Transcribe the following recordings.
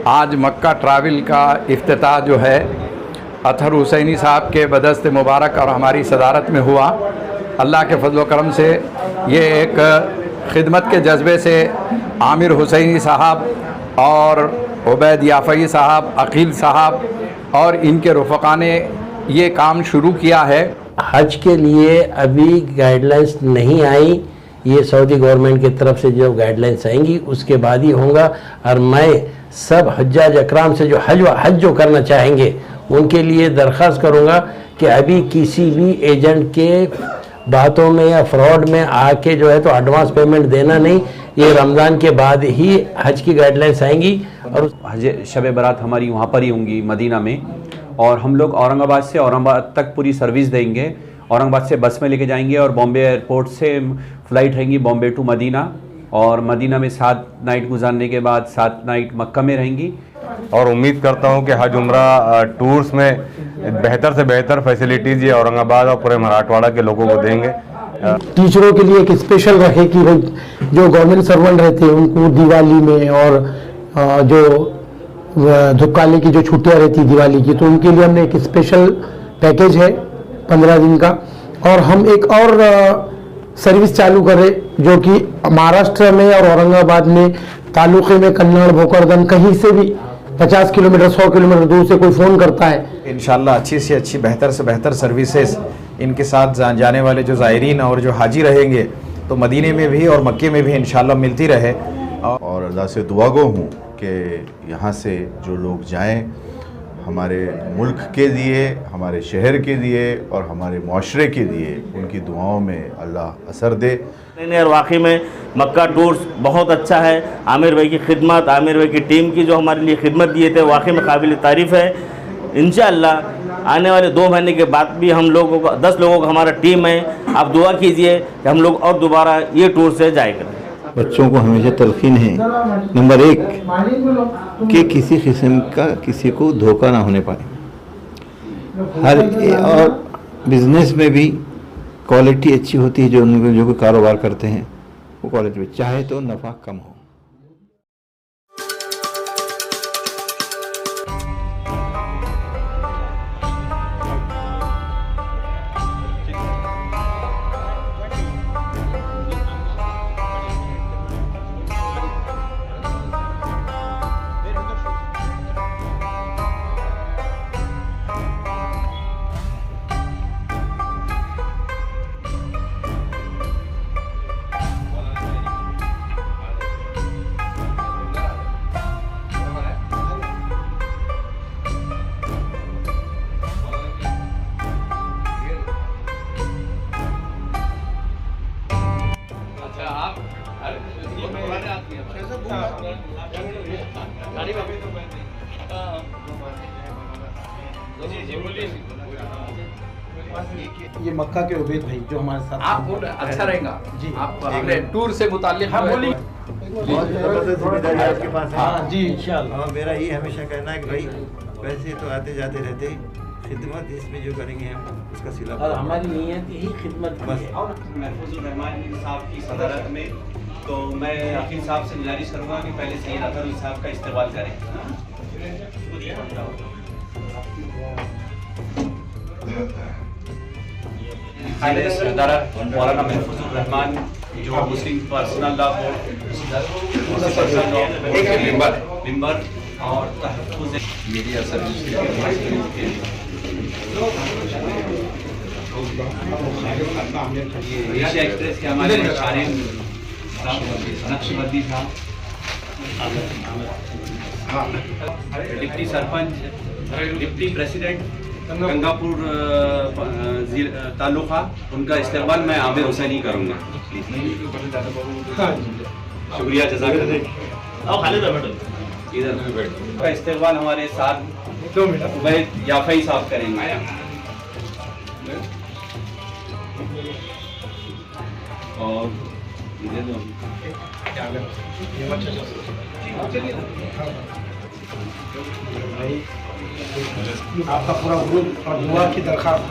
आज मक्का ट्रैवल का इफ्तिताह जो है अतहर हुसैनी साहब के बदस्त मुबारक और हमारी सदारत में हुआ। अल्लाह के फजल करम से ये एक खिदमत के जज्बे से आमिर हुसैनी साहब और उबैद याफ़ई साहब, अकील साहब और इनके रफ़क़ा ने ये काम शुरू किया है। हज के लिए अभी गाइडलाइंस नहीं आई, ये सऊदी गवर्नमेंट की तरफ से जो गाइडलाइंस आएंगी उसके बाद ही होगा। और मैं सब हज्जाज अकराम से जो हज जो करना चाहेंगे उनके लिए दरख्वास्त करूँगा कि अभी किसी भी एजेंट के बातों में या फ्रॉड में आके जो है तो एडवांस पेमेंट देना नहीं। ये रमज़ान के बाद ही हज की गाइडलाइंस आएंगी और हज शब बारात हमारी वहाँ पर ही होंगी मदीना में, और हम लोग औरंगाबाद से औरंगाबाद तक पूरी सर्विस देंगे। औरंगाबाद से बस में लेके जाएंगे और बॉम्बे एयरपोर्ट से फ़्लाइट रहेंगी बॉम्बे टू मदीना, और मदीना में 7 नाइट गुजारने के बाद 7 नाइट मक्का में रहेंगी। और उम्मीद करता हूं कि हज उम्रा टूर्स में बेहतर से बेहतर फैसिलिटीज़ ये औरंगाबाद और पूरे मराठवाड़ा के लोगों को देंगे। टीचरों के लिए एक स्पेशल रखे कि जो गवर्नमेंट सर्वेंट रहते हैं उनको दिवाली में और जो धुपकाले की जो छुट्टियां रहती दिवाली की, तो उनके लिए हमने एक स्पेशल पैकेज है 15 दिन का। और हम एक और सर्विस चालू करें जो कि महाराष्ट्र में और औरंगाबाद में तालुके में कन्नड़ भोकरदन कहीं से भी 50 किलोमीटर 100 किलोमीटर दूर से कोई फ़ोन करता है, इंशाल्लाह अच्छी से अच्छी बेहतर से बेहतर सर्विसेज इनके साथ जाने वाले जो ज़ायरीन और जो हाजी रहेंगे तो मदीने में भी और मक्के में भी इंशाल्लाह मिलती रहे। और अल्लाह से दुआ गो हूँ कि यहाँ से जो लोग जाएं हमारे मुल्क के लिए, हमारे शहर के लिए और हमारे माशरे के लिए उनकी दुआओं में अल्लाह असर दे। और वाकई में मक्का टूर्स बहुत अच्छा है। आमिर भाई की खिदमत, आमिर भाई की टीम की जो हमारे लिए खिदमत दिए थे वाकई में काबिल तारीफ़ है। इंशाअल्लाह आने वाले 2 महीने के बाद भी हम लोगों का 10 लोगों का हमारा टीम है। आप दुआ कीजिए कि हम लोग और दोबारा ये टूर से जाए करें। बच्चों को हमेशा तलकीन है नंबर 1 कि किसी किस्म का किसी को धोखा ना होने पाए। और बिजनेस में भी क्वालिटी अच्छी होती है, जो कोई कारोबार करते हैं वो क्वालिटी में चाहे तो नफ़ा कम हो। ये मक्का के उबैद भाई जो हमारे साथ आप बोल अच्छा रहेगा जी। आप अपने टूर से मुताल्लिक बोलिए। आपके पास हाँ जी इंशाअल्लाह। मेरा ये हमेशा कहना है कि भाई वैसे तो आते जाते रहते, खिदमत इसमें जो करेंगे हम उसका सिला और हमारी नीयत यही खिदमत बस। महफूजुर रहमान साहब की सदारत में तो मैं अकील साहब से गुजारिश करूँगा कि पहले सैयद अतहर साहब का इस्तेमाल करें। मौलाना महफूजुर रहमान जो मुस्लिम पर्सनल लॉ मेंबर और तहफ़्फ़ुज़ मीडिया सर्विस एशिया एक्सप्रेस के हमारे नक्शबंदी था, deputy sarpanch, deputy president Gangapur taluka, उनका इस्तेमाल मैं आमिर हुसैनी करूँगा। शुक्रिया जज़ाकल्लाह। इधर का इस्तेमाल हमारे साथ उबैद याफ़ई साहब करेंगे। और आपका पूरा ग्रुप और दुआ की दरख्वास्त।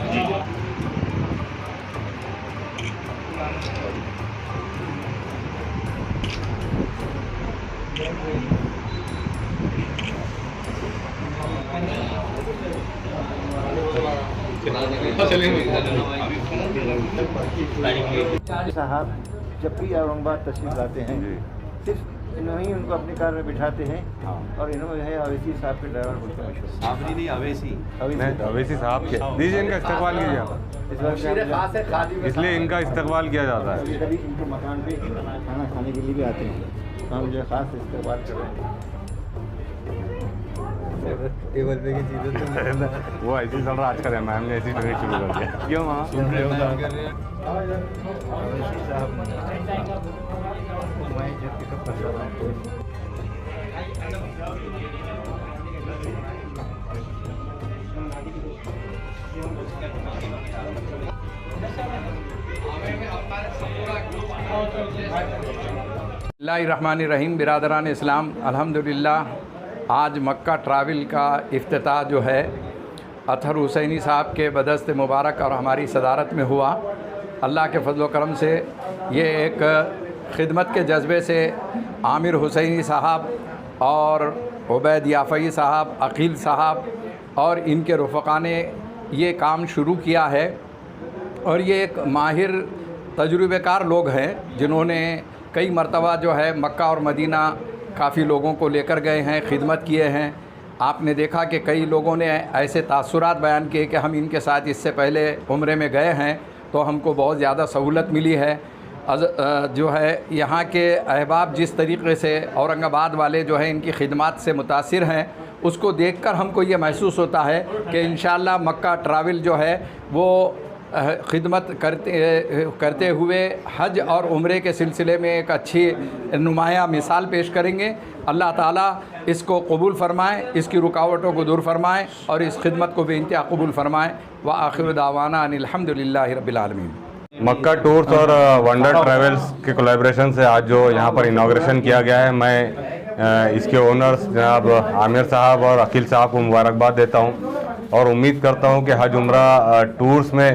साहब जब भी औरंगाबाद तशरीफ लाते हैं सिर्फ इन्होंने ही उनको अपनी कार में बिठाते हैं और इन्होंने है अवैसी साहब के ड्राइवर बोलते हैं मशहूर साबरी नहीं अवेसी अवैसी साहब के दीजिए इनका इस्तकबाल कीजिए आप। इस वक्त इसलिए इनका इस्तकबाल किया जाता है। कभी इनके मकान पे खाना खाने के लिए भी आते हैं तो हम जो है खास इस्तेमाल कर रहे हैं। टेबल पे की चीज़ें वो ऐसे ही चल रहा आजकल है, मैम ने ऐसी ट्रेनिंग शुरू कर दिया। क्यों वहाँ बिस्मिल्लाहिर्रहमानिर्रहीम। बिरादरान इस्लाम, अल्हम्दुलिल्लाह आज मक्का ट्रैवल का इफ्तिताह जो है अतहर हुसैनी साहब के बदस्त मुबारक और हमारी सदारत में हुआ। अल्लाह के फजल करम से ये एक खिदमत के जज्बे से आमिर हुसैनी साहब और उबैद याफ़ई साहब, अकील साहब और इनके रफ़क़ा ने ये काम शुरू किया है। और ये एक माहिर तजुर्बेकार लोग हैं जिन्होंने कई मरतबा जो है मक्का और मदीना काफ़ी लोगों को लेकर गए हैं, खिदमत किए हैं। आपने देखा कि कई लोगों ने ऐसे तासुरात बयान किए कि हम इनके साथ इससे पहले उम्रे में गए हैं तो हमको बहुत ज़्यादा सहूलत मिली है। जो है यहाँ के अहबाब जिस तरीके से औरंगाबाद वाले जो है इनकी खिदमत से मुतासिर हैं, उसको देखकर हमको ये महसूस होता है कि इंशाअल्लाह मक्का ट्रैवल जो है वो खिदमत करते हुए हज और उम्रे के सिलसिले में एक अच्छी नुमाया मिसाल पेश करेंगे। अल्लाह ताला इसको कबूल फ़रमाए, इसकी रुकावटों को दूर फ़रमाए और इस खिदमत को बेइंतहा कबूल फ़रमाए। व आखिर दावाना अनिल हम्दुलिल्लाहि रब्बिल आलमीन। मक्का टूर्स और वंडर ट्रैवल्स के कोलैबोरेशन से आज जो यहाँ पर इनाग्रेशन किया गया है, मैं इसके ओनर्स जनाब आमिर साहब और अकील साहब को मुबारकबाद देता हूँ और उम्मीद करता हूँ कि हज उम्रा टूर्स में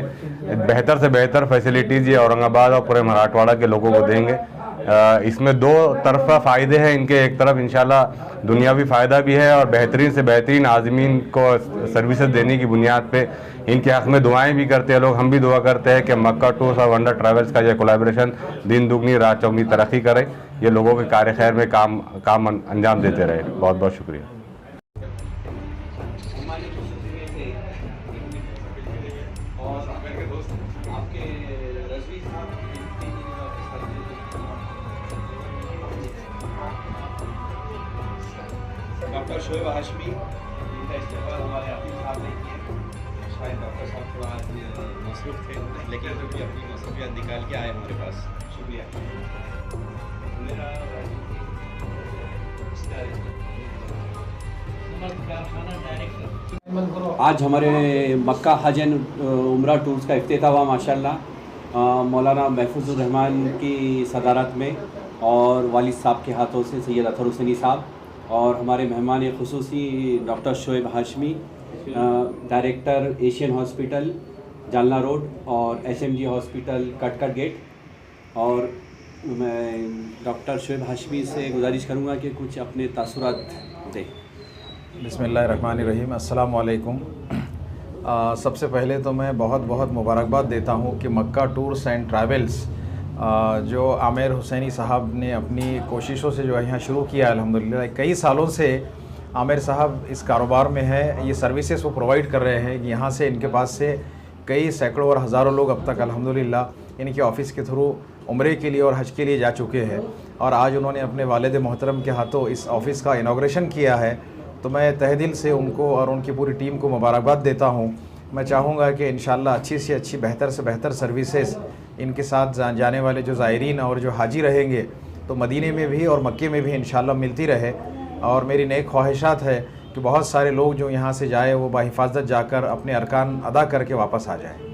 बेहतर से बेहतर फैसिलिटीज़ ये औरंगाबाद और पूरे मराठवाड़ा के लोगों को देंगे। इसमें दो तरफा फ़ायदे हैं इनके। एक तरफ इंशाल्लाह दुनियावी फ़ायदा भी है और बेहतरीन से बेहतरीन आज़मीन को सर्विसेज देने की बुनियाद पे इनके हक़ में दुआएं भी करते हैं लोग। हम भी दुआ करते हैं कि मक्का टूर्स और वंडर ट्रैवल्स का ये कोलैबोरेशन दिन दुगनी रात चौगनी तरक्की करे, ये लोगों के कार्य खैर में काम अंजाम देते रहे। बहुत बहुत शुक्रिया। डॉक्टर शोएब हाशमी, इनका इस्तेमाल हमारे आफिस साहब ने किया। शायद डॉक्टर साहब थोड़ा आज मसरूफ़ थे, लेकिन जो भी अपनी मसरूफियत निकाल के आए हमारे पास, शुक्रिया। आज हमारे मक्का हज एंड उम्रा टूर्स का इफ्तिताह हुआ माशाल्लाह मौलाना महफूजुर रहमान की सदारत में और वालिद साहब के हाथों से सैयद अतहर हुसैनी साहब और हमारे मेहमान खुसूसी doctor Shoaib Hashmi, director Asian hospital Jalna road और एसएमजी हॉस्पिटल कटकट गेट। और मैं डॉक्टर शोएब हाशमी से गुजारिश करूंगा कि कुछ अपने तासुरात दें। बिस्मिल्लाहिर्रहमानिर्रहीम, अस्सलाम वालेकुम। सबसे पहले तो मैं बहुत बहुत मुबारकबाद देता हूँ कि मक्का टूर्स एंड ट्रैवल्स जो आमिर हुसैनी साहब ने अपनी कोशिशों से जो है यहाँ शुरू किया, अल्हम्दुलिल्लाह कई सालों से आमिर साहब इस कारोबार में है। ये सर्विसेज वो प्रोवाइड कर रहे हैं। यहाँ से इनके पास से कई सैकड़ों और हज़ारों लोग अब तक अल्हम्दुलिल्लाह इनके ऑफ़िस के थ्रू उम्रे के लिए और हज के लिए जा चुके हैं। और आज उन्होंने अपने वालिद मोहतरम के हाथों इस ऑफ़िस का इनाग्रेशन किया है, तो मैं तहे दिल से उनको और उनकी पूरी टीम को मुबारकबाद देता हूँ। मैं चाहूँगा कि इंशाल्लाह अच्छी से अच्छी बेहतर से बेहतर सर्विसेज इनके साथ जाने वाले जो ज़ायरीन और जो हाजी रहेंगे तो मदीने में भी और मक्के में भी इंशाल्लाह मिलती रहे। और मेरी नेक ख्वाहिशात है कि बहुत सारे लोग जो यहाँ से जाए वो बाहिफाजत जाकर अपने अरकान अदा करके वापस आ जाए।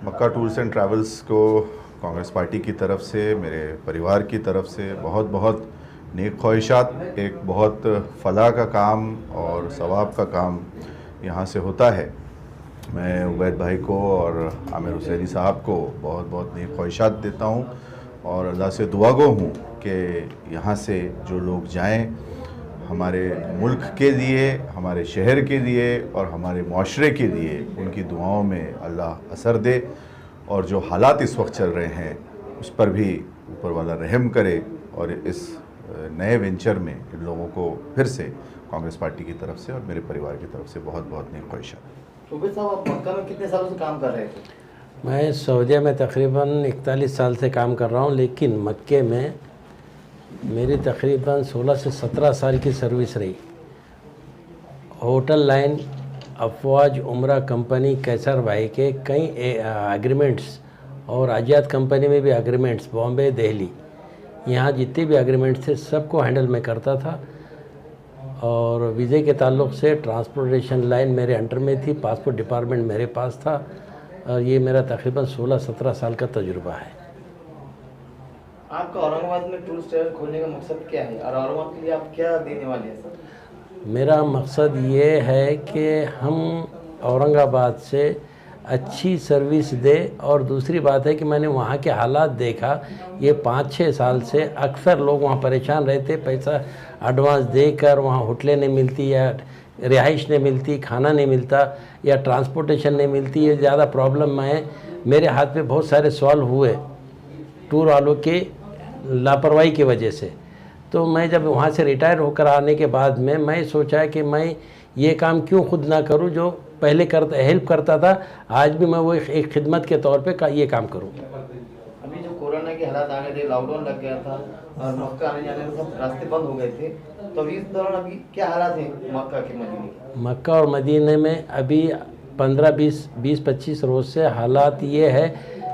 मक्का टूर्स एंड ट्रैवल्स को कांग्रेस पार्टी की तरफ से, मेरे परिवार की तरफ से बहुत बहुत नेक ख्वाहिशात। एक बहुत फलाह का काम और सवाब का काम यहाँ से होता है। मैं उबैद भाई को और आमिर हुसैनी साहब को बहुत बहुत नेक ख्वाहिशात देता हूँ और अल्लाह से दुआ गो हूँ कि यहाँ से जो लोग जाएं, हमारे मुल्क के लिए, हमारे शहर के लिए और हमारे माशरे के लिए उनकी दुआओं में अल्लाह असर दे और जो हालात इस वक्त चल रहे हैं उस पर भी ऊपर वाला रहम करे और इस नए वेंचर में इन लोगों को फिर से कांग्रेस पार्टी की तरफ से और मेरे परिवार की तरफ से बहुत बहुत नेक ख्वाहिशात। उबैद साहब, आप मक्का में कितने सालों से काम कर रहे थे? मैं सऊदीया में तकरीबन 41 साल से काम कर रहा हूँ, लेकिन मक्के में मेरी तकरीबन 16 से 17 साल की सर्विस रही। होटल लाइन, अफवाज उम्रा कंपनी कैसर भाई के कई एग्रीमेंट्स और आजाद कंपनी में भी एग्रीमेंट्स, बॉम्बे, दिल्ली, यहाँ जितने भी एग्रीमेंट्स थे सबको हैंडल मैं करता था। और वीज़े के ताल्लुक़ से ट्रांसपोर्टेशन लाइन मेरे अंडर में थी, पासपोर्ट डिपार्टमेंट मेरे पास था और ये मेरा तकरीबन 16-17 साल का तजुर्बा है। आपका औरंगाबाद में टूरिस्ट ट्रैवल खोलने का मकसद क्या है और औरंगाबाद के लिए आप क्या देने वाले हैं सर? मेरा मकसद ये है कि हम औरंगाबाद से अच्छी सर्विस दे और दूसरी बात है कि मैंने वहाँ के हालात देखा। ये 5-6 साल से अक्सर लोग वहाँ परेशान रहते, पैसा एडवांस देकर वहाँ होटलें नहीं मिलती या रिहाइश नहीं मिलती, खाना नहीं मिलता या ट्रांसपोर्टेशन नहीं मिलती। ये ज़्यादा प्रॉब्लम है। मेरे हाथ में बहुत सारे सवाल हुए टूर वालों के लापरवाही की वजह से। तो मैं जब वहाँ से रिटायर होकर आने के बाद में मैं सोचा कि मैं ये काम क्यों खुद ना करूँ जो पहले हेल्प करता था, आज भी मैं वो एक खिदमत के तौर पे ये काम करूँ। अभी जो कोरोना के हालात आ गए थे, लॉकडाउन लग गया था और मक्का आने जाने में सब रास्ते बंद हो गए थे, तो इस दौरान अभी क्या हालात हैं मक्का के मदीने के? मक्का और मदीने में अभी 15-20-25 रोज़ से हालात ये है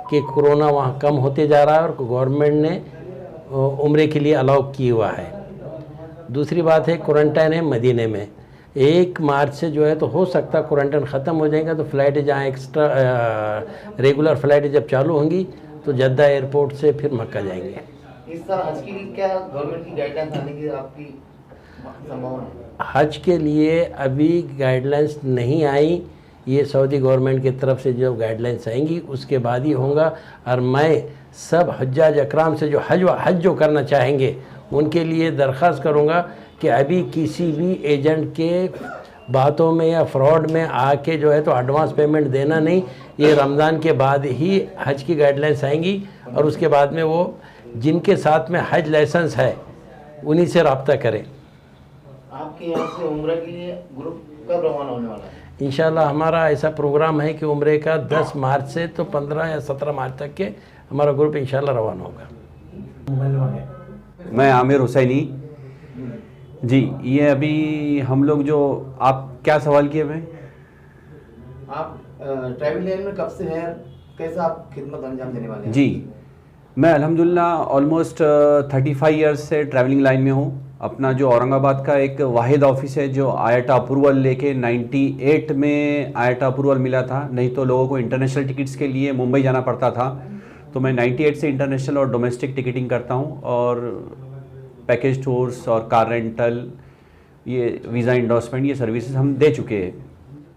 कि कोरोना वहाँ कम होते जा रहा है और गवर्नमेंट ने उम्रे के लिए अलाउ किया हुआ है। दूसरी बात है क्वारंटाइन है मदीने में। 1 मार्च से जो है तो हो सकता क्वारंटाइन ख़त्म हो जाएगा तो फ़्लाइटें जहाँ एक्स्ट्रा रेगुलर फ़्लाइटें जब चालू होंगी तो जद्दा एयरपोर्ट से फिर मक्का जाएंगे। इस साल हज के लिए क्या गवर्नमेंट की गाइडलाइंस आने की आपकी संभावना है? हज के लिए अभी गाइडलाइंस नहीं आई। ये सऊदी गवर्नमेंट की तरफ से जो गाइडलाइंस आएंगी उसके बाद ही होगा। और मैं सब हज्जाज अकराम से जो हज जो करना चाहेंगे उनके लिए दरख्वास्त करूँगा कि अभी किसी भी एजेंट के बातों में या फ्रॉड में आके जो है तो एडवांस पेमेंट देना नहीं। ये रमज़ान के बाद ही हज की गाइडलाइंस आएंगी और उसके बाद में वो जिनके साथ में हज लाइसेंस है उन्हीं से रब्ता करें। आपके यहाँ से उम्रा के लिए ग्रुप कब रवाना होने वाला है? इंशाल्लाह हमारा ऐसा प्रोग्राम है कि उम्रे का 10 मार्च से तो 15 या 17 मार्च तक के हमारा ग्रुप इंशाल्लाह रवाना होगा। मैं आमिर हुसैनी जी। ये अभी हम लोग जो आप क्या सवाल किए मैं? आप ट्रैवल लाइन में कब से हैं, कैसा आप खिदमत अंजाम देने वाले हैं? जी, मैं अल्हम्दुलिल्लाह ऑलमोस्ट 35 ईयर्स से ट्रैवलिंग लाइन में हूँ। अपना जो औरंगाबाद का एक वाहिद ऑफिस है जो आयाटा अप्रूवल लेके 98 में आयाटा अप्रूवल मिला था, नहीं तो लोगों को इंटरनेशनल टिकट्स के लिए मुंबई जाना पड़ता था। तो मैं 98 से इंटरनेशनल और डोमेस्टिक टिकटिंग करता हूँ और पैकेज टूर्स और कार रेंटल, ये वीज़ा इंडोर्समेंट, ये सर्विसेज हम दे चुके हैं।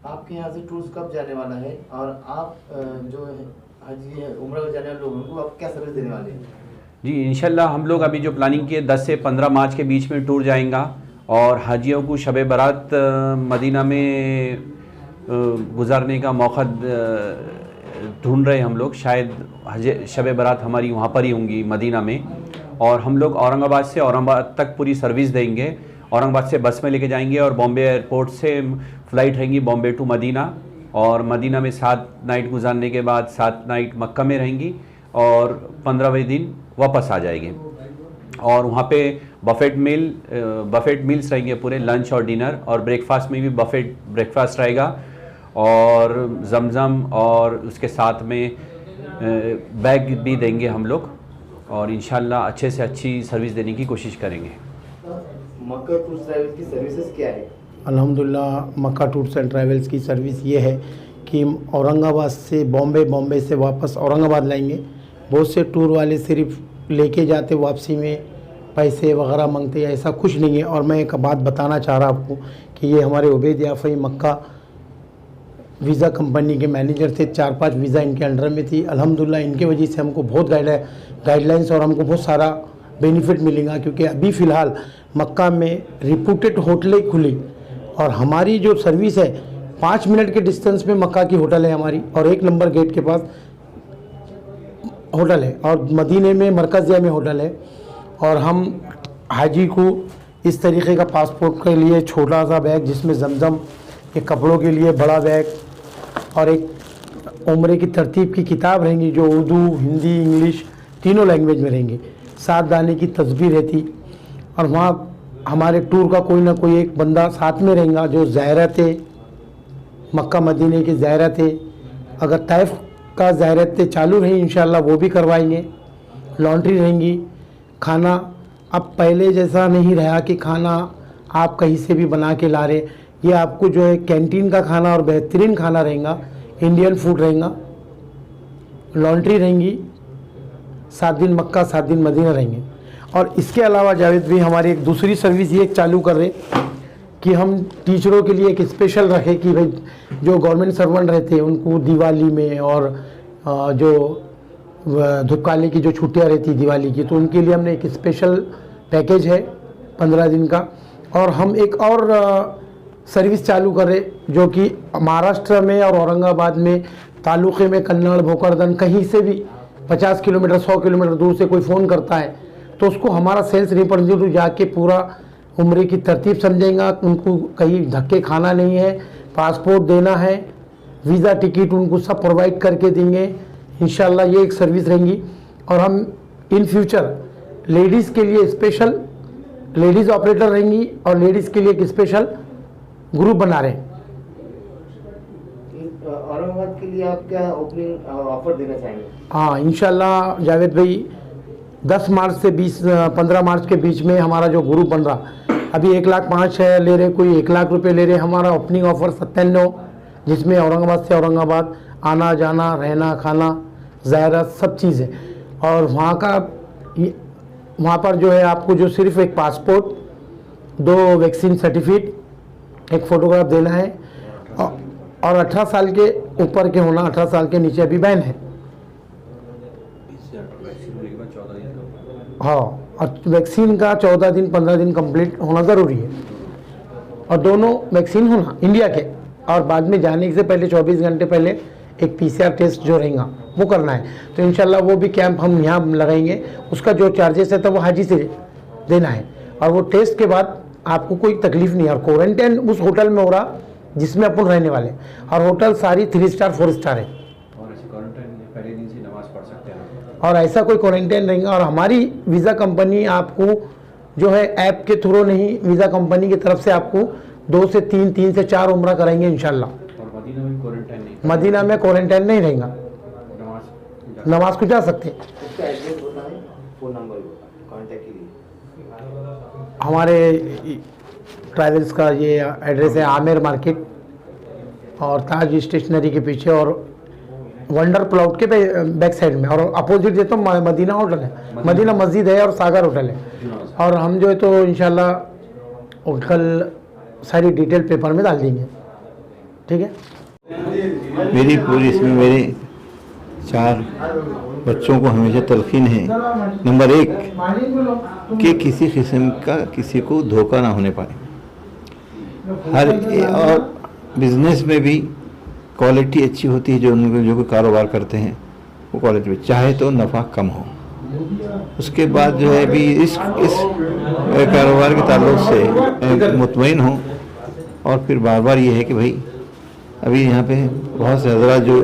आपके यहाँ से टूर्स कब जाने वाला है और आप जो हज उम्रा को जाने वाले लोगों को आप क्या सर्विस देने वाले हैं? जी इंशाल्लाह हम लोग अभी जो प्लानिंग की है 10 से 15 मार्च के बीच में टूर जाएगा और हाजियों को शब बारात मदीना में गुजारने का मौका ढूंढ रहे हम लोग। शायद शब बारात हमारी वहाँ पर ही होंगी मदीना में और हम लोग औरंगाबाद से औरंगाबाद तक पूरी सर्विस देंगे। औरंगाबाद से बस में लेके जाएंगे और बॉम्बे एयरपोर्ट से फ़्लाइट रहेंगी बॉम्बे टू मदीना और मदीना में 7 नाइट गुजारने के बाद 7 नाइट मक्का में रहेंगी और 15वें दिन वापस आ जाएंगे। और वहाँ पे बफेट मील्स रहेंगे पूरे, लंच और डिनर, और ब्रेकफास्ट में भी बफेट ब्रेकफास्ट रहेगा और जमज़म और उसके साथ में बैग भी देंगे हम लोग और इंशाल्लाह अच्छे से अच्छी सर्विस देने की कोशिश करेंगे। मक्का टूर्स ट्रैवल्स की सर्विसेज क्या है? अल्हम्दुलिल्लाह मक्का टूर्स एंड ट्रैवल्स की सर्विस ये है कि औरंगाबाद से बॉम्बे से वापस औरंगाबाद लाएंगे, बहुत से टूर वाले सिर्फ लेके जाते वापसी में पैसे वगैरह मांगते, ऐसा कुछ नहीं है। और मैं एक बात बताना चाह रहा आपको कि ये हमारे उबैद याफ़ई मक्का वीज़ा कंपनी के मैनेजर थे, 4-5 वीज़ा इनके अंडर में थी। अल्हम्दुलिल्लाह इनके वजह से हमको बहुत गाइडलाइंस और हमको बहुत सारा बेनिफिट मिलेगा, क्योंकि अभी फ़िलहाल मक्का में रिपूटेड होटलें खुली और हमारी जो सर्विस है 5 मिनट के डिस्टेंस में मक्का की होटल है हमारी, और 1 नंबर गेट के पास होटल है, और मदीने में मरकज़िया में होटल है। और हम हाजी को इस तरीके का पासपोर्ट के लिए छोटा सा बैग जिसमें जमजम, एक कपड़ों के लिए बड़ा बैग और एक उम्रे की तरतीब की किताब रहेंगी जो उर्दू, हिंदी, इंग्लिश तीनों लैंग्वेज में रहेंगी। 7 दाने की तस्बीर रहती, और वहाँ हमारे टूर का कोई ना कोई एक बंदा साथ में रहेगा जो ज़ायरत मक्का मदीने की ज़ायरत है। अगर तैफ़ का ज़ायरत चालू रही इंशाअल्लाह वो भी करवाएंगे। लॉन्ड्री रहेंगी। खाना अब पहले जैसा नहीं रहा कि खाना आप कहीं से भी बना के ला रहे, ये आपको जो है कैंटीन का खाना और बेहतरीन खाना रहेगा, इंडियन फूड रहेगा। लॉन्ड्री रहेंगी, 7 दिन मक्का 7 दिन मदीना रहेंगे। और इसके अलावा जावेद भी हमारी एक दूसरी सर्विस ये चालू कर रहे कि हम टीचरों के लिए एक स्पेशल रखें कि भाई जो गवर्नमेंट सर्वेंट रहते हैं उनको दिवाली में और जो धुपकाले की जो छुट्टियां रहती दिवाली की, तो उनके लिए हमने एक स्पेशल पैकेज है 15 दिन का। और हम एक और सर्विस चालू कर रहे जो कि महाराष्ट्र में और औरंगाबाद में तालुक़े में कन्नड़, भोकरदन कहीं से भी 50 किलोमीटर 100 किलोमीटर दूर से कोई फ़ोन करता है तो उसको हमारा सेल्स रिप्रेजेंटेटिव जाके पूरा उम्रे की तरतीब समझेगा। उनको कहीं धक्के खाना नहीं है, पासपोर्ट देना है, वीज़ा टिकट उनको सब प्रोवाइड करके देंगे इंशाल्लाह। ये एक सर्विस रहेंगी। और हम इन फ्यूचर लेडीज़ के लिए स्पेशल लेडीज़ ऑपरेटर रहेंगी और लेडीज़ के लिए एक स्पेशल ग्रुप बना रहे हैं। औरंगाबाद के लिए आप क्या ओपनिंग ऑफर देना चाहेंगे? हाँ इंशाल्लाह जावेद भाई 10 मार्च से 15 मार्च के बीच में हमारा जो ग्रुप बन रहा, अभी 1,05,000 ले रहे, कोई 1,00,000 रुपये ले रहे। हमारा ओपनिंग ऑफ़र 97, जिसमें औरंगाबाद से औरंगाबाद आना जाना रहना खाना ज़ायरत सब चीज़ है। और वहाँ पर जो है आपको जो सिर्फ एक पासपोर्ट, 2 वैक्सीन सर्टिफिकेट, एक फ़ोटोग्राफ देना है और 18 साल के ऊपर के होना, 18 साल के नीचे अभी बैन है। हाँ, और वैक्सीन का 14 दिन 15 दिन कंप्लीट होना ज़रूरी है, और दोनों वैक्सीन होना इंडिया के, और बाद में जाने से पहले 24 घंटे पहले एक PCR टेस्ट जो रहेगा वो करना है। तो इंशाल्लाह वो भी कैंप हम यहाँ लगाएंगे। उसका जो चार्जेस है तो वो हाजी से देना है, और वो टेस्ट के बाद आपको कोई तकलीफ़ नहीं है। और क्वारंटाइन उस होटल में हो रहा जिसमें अपन रहने वाले, और होटल सारी 3 स्टार 4 स्टार है, पहले दिन से नमाज पढ़ सकते हैं और ऐसा कोई क्वारंटाइन रहेगा। और हमारी वीज़ा कंपनी आपको जो है ऐप के थ्रू नहीं, वीज़ा कंपनी की तरफ से आपको 2 से 3, 3 से 4 उम्रा कराएंगे इंशाल्लाह। और मदीना में क्वारंटाइन नहीं, मदीना में क्वारंटाइन नहीं रहेगा, नमाज को जा सकते। इसका एड्रेस होता है, फ़ोन नंबर कॉन्टैक्ट के लिए। हमारे ट्रैवल्स का ये एड्रेस है आमिर मार्केट और ताज स्टेशनरी के पीछे, और वंडर प्लॉट के बैक साइड में, और अपोजिट जो तो मदीना होटल है, मदीना मस्जिद है और सागर होटल है। और हम जो है तो इंशाल्लाह कल सारी डिटेल पेपर में डाल देंगे, ठीक है। मेरी पूरी इसमें मेरे 4 बच्चों को हमेशा तलकीन है, नंबर 1 कि किसी किस्म का किसी को धोखा ना होने पाए। और बिज़नेस में भी क्वालिटी अच्छी होती है, जो कोई कारोबार करते हैं वो क्वालिटी में चाहे तो नफ़ा कम हो। उसके बाद जो है भी इस कारोबार के ताल्लुक से मुतमईन हो। और फिर बार बार ये है कि भाई अभी यहाँ पे बहुत से हज़रात जो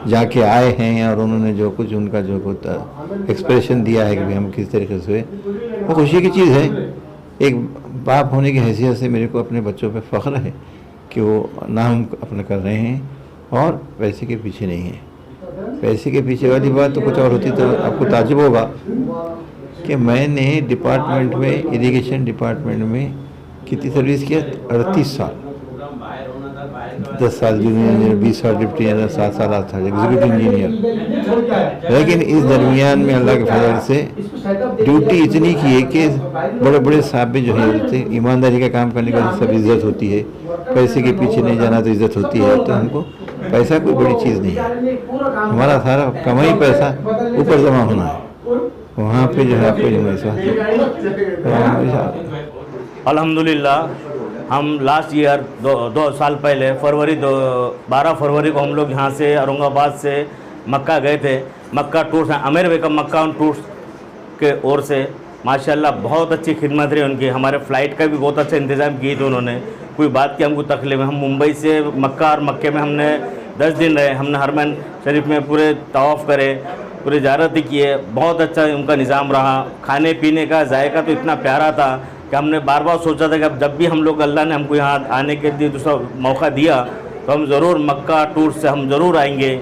जाके आए हैं और उन्होंने जो कुछ उनका जो कुछ एक्सप्रेशन दिया है कि भाई हम किस तरीके से हुए, वो खुशी की चीज़ है। एक बाप होने की हैसियत से मेरे को अपने बच्चों पे फ़ख्र है कि वो नाम अपना कर रहे हैं और पैसे के पीछे नहीं हैं। पैसे के पीछे वाली बात तो कुछ और होती तो आपको ताज्जुब होगा कि मैंने डिपार्टमेंट में, इरिगेशन डिपार्टमेंट में कितनी सर्विस किया, 38 साल। 10 साल जूनियर इंजीनियर, 20 साल डिप्टी इंजीनियर, 7 साल था एग्जीक्यूटिव इंजीनियर। लेकिन इस दरमियान में अल्लाह के फजल से ड्यूटी इतनी की है कि बड़े बड़े साहब भी जो है ईमानदारी का काम करने के बाद सब इज्जत होती है, पैसे के पीछे नहीं जाना तो इज्जत होती है। तो हमको पैसा कोई बड़ी चीज़ नहीं है, हमारा सारा कमाई पैसा ऊपर जमा होना है, वहाँ पे जो है आपको अल्हम्दुलिल्लाह हम लास्ट ईयर 2 साल पहले 12 फरवरी को हम लोग यहाँ से औरंगाबाद से मक्का गए थे। मक्का टूर्स आमिर भाई का मक्का टूर्स के ओर से माशाल्लाह बहुत अच्छी खिदमत रही उनकी। हमारे फ़्लाइट का भी बहुत अच्छा इंतज़ाम किए थे उन्होंने, कोई बात की हमको तकलीफ है। हम मुंबई से मक्का और मक्के में हमने 10 दिन रहे, हमने हरमैन शरीफ में पूरे तवाफ़ करे, पूरे ज़ियारत किए, बहुत अच्छा उनका निज़ाम रहा। खाने पीने का जायका तो इतना प्यारा था कि हमने बार बार सोचा था कि अब जब भी हम लोग अल्लाह ने हमको यहाँ आने के लिए दूसरा मौका दिया तो हम ज़रूर मक्का टूर से हम ज़रूर आएंगे।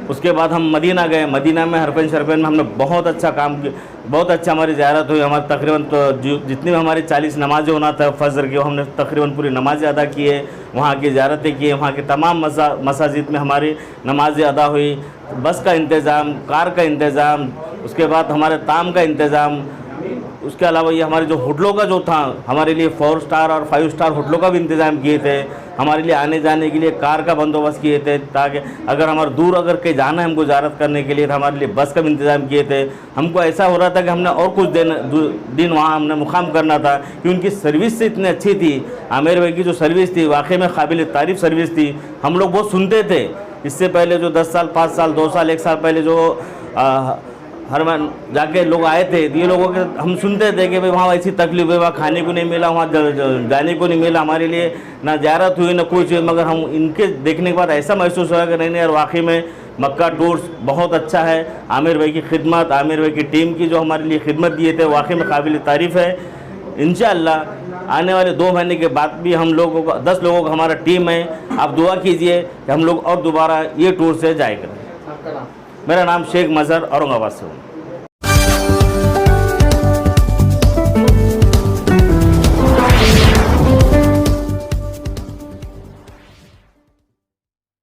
उसके बाद हम मदीना गए, मदीना में हरफैन शरफैन में हमने बहुत अच्छा काम किया, बहुत अच्छा हमारी ज़ियारत हुई। हमारे तकरीबन तो जितनी भी हमारी 40 नमाज़ें होना था फजर की, हमने तकरीबन पूरी नमाज़ें अदा किए, वहाँ की ज़ियारतें की, वहाँ के तमाम मसाजिद में हमारी नमाज़ें अदा हुई। बस का इंतज़ाम, कार का इंतज़ाम, उसके बाद हमारे ताम का इंतज़ाम, उसके अलावा ये हमारे जो होटलों का जो था, हमारे लिए 4 स्टार और 5 स्टार होटलों का भी इंतज़ाम किए थे। हमारे लिए आने जाने के लिए कार का बंदोबस्त किए थे, ताकि अगर हमारे दूर अगर कहीं जाना है हमको ज़ियारत करने के लिए तो हमारे लिए बस का भी इंतज़ाम किए थे। हमको ऐसा हो रहा था कि हमने और कुछ दिन वहाँ हमने मुकाम करना था कि उनकी सर्विस से इतनी अच्छी थी। आमिर भाई की जो सर्विस थी वाकई में काबिल तारीफ़ सर्विस थी। हम लोग बहुत सुनते थे इससे पहले जो 10 साल, 5 साल, 2 साल, 1 साल पहले जो हरमैन जाके लोग आए थे, ये लोगों के हम सुनते थे कि भाई वहाँ ऐसी तकलीफ है, वहाँ खाने को नहीं मिला, वहाँ जाने को नहीं मिला, हमारे लिए ना ज़ियारत हुई ना कुछ। मगर हम इनके देखने के बाद ऐसा महसूस हुआ कि नहीं यार वाकई में मक्का टूर्स बहुत अच्छा है। आमिर भाई की खिदमत, आमिर भाई की टीम की जो हमारे लिए खिदमत दिए थे वाकई में काबिल तारीफ़ है। इंशाअल्लाह आने वाले 2 महीने के बाद भी हम लोगों को 10 लोगों का हमारा टीम है, आप दुआ कीजिए कि हम लोग और दोबारा ये टूर से जाए करें। मेरा नाम शेख मज़हर औरंगाबाद से हूँ।